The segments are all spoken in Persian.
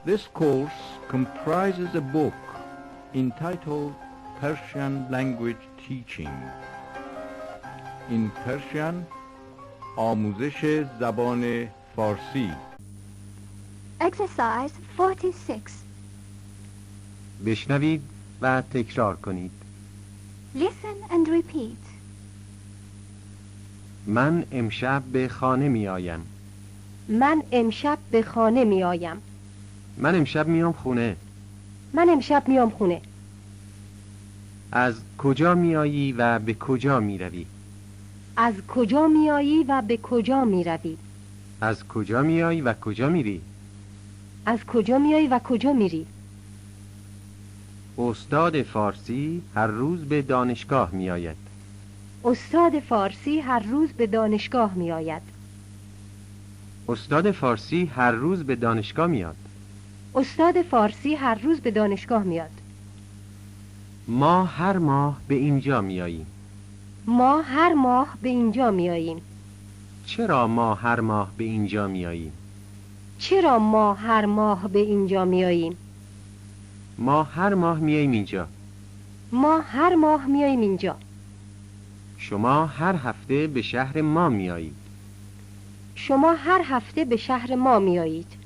This course comprises a book entitled Persian Language Teaching. In Persian, آموزش زبان فارسی. Exercise 46. بشنوید و تکرار کنید. Listen and repeat. من امشب به خانه می آیم. من امشب به خانه می آیم. من امشب میام خونه. من امشب میام خونه. از کجا میایی و به کجا میروی؟ از کجا میایی و به کجا میروی؟ از کجا میایی و کجا میری؟ از کجا میایی و کجا میری؟ استاد فارسی هر روز به دانشگاه میآید. استاد فارسی هر روز به دانشگاه میآید. استاد فارسی هر روز به دانشگاه میاد. استاد فارسی هر روز به دانشگاه میاد. ما هر ماه به اینجا میاییم. ما هر ماه به اینجا میاییم. چرا ما هر ماه به اینجا میاییم؟ چرا ما هر ماه به اینجا میاییم؟ ما هر ماه میاییم اینجا. ما هر ماه میاییم اینجا. شما هر هفته به شهر ما میایید. شما هر هفته به شهر ما میایید.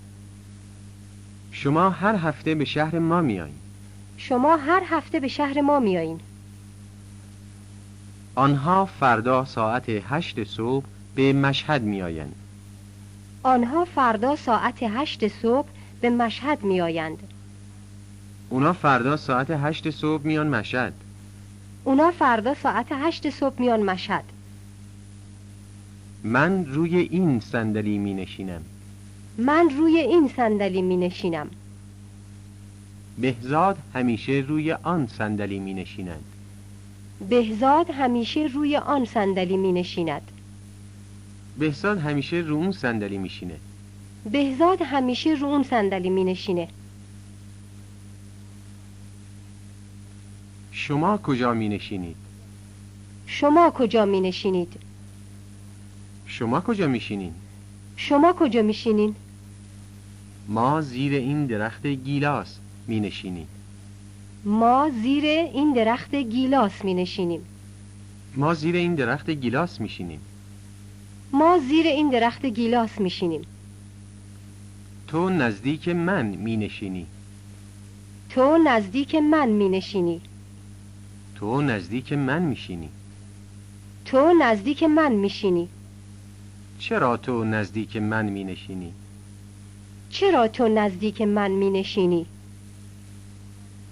شما هر هفته به شهر ما میایید. شما هر هفته به شهر ما میایین. آنها فردا ساعت 8 صبح به مشهد میآیند. آنها فردا ساعت 8 صبح به مشهد میآیند. اونا فردا ساعت 8 صبح میان مشهد. اونا فردا ساعت 8 صبح میان مشهد. من روی این صندلی می نشینم. من روی این صندلی می نشینم. بهزاد همیشه روی آن صندلی می نشیند. بهزاد همیشه روی آن صندلی می نشیند. بهزاد همیشه رو اون صندلی می شینه. بهزاد همیشه رو اون صندلی می نشینه. شما کجا می نشینید؟ شما کجا می نشینید؟ شما کجا می شینید؟ شما کجا می شینین؟ ما زیر این درخت گیلاس می نشینیم. ما زیر این درخت گیلاس می نشینیم. ما زیر این درخت گیلاس می شینیم. ما زیر این درخت گیلاس می شینیم. تو نزدیک من می نشینی. تو نزدیک من می نشینی. تو نزدیک من می شینی. تو نزدیک من می شینی. چرا تو نزدیک من می نشینی؟ چرا تو نزدیک من می نشینی؟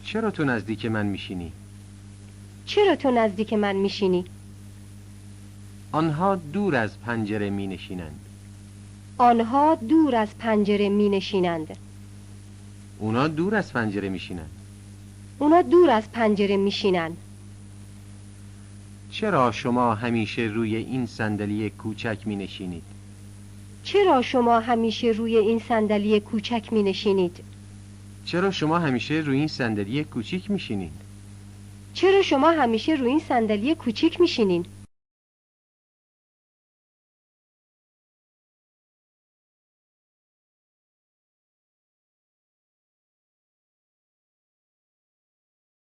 چرا تو نزدیک من می شینی؟ چرا تو نزدیک من می شینی؟ آنها دور از پنجره می نشینند. آنها دور از پنجره می نشینند. اونا دور از پنجره می شینند. اونا دور از پنجره می شینند. چرا شما همیشه روی این صندلی کوچک می نشینید؟ چرا شما همیشه روی این صندلی کوچک می نشینید؟ چرا شما همیشه روی این صندلی کوچیک می شینید؟ چرا شما همیشه روی این صندلی کوچیک می شینید؟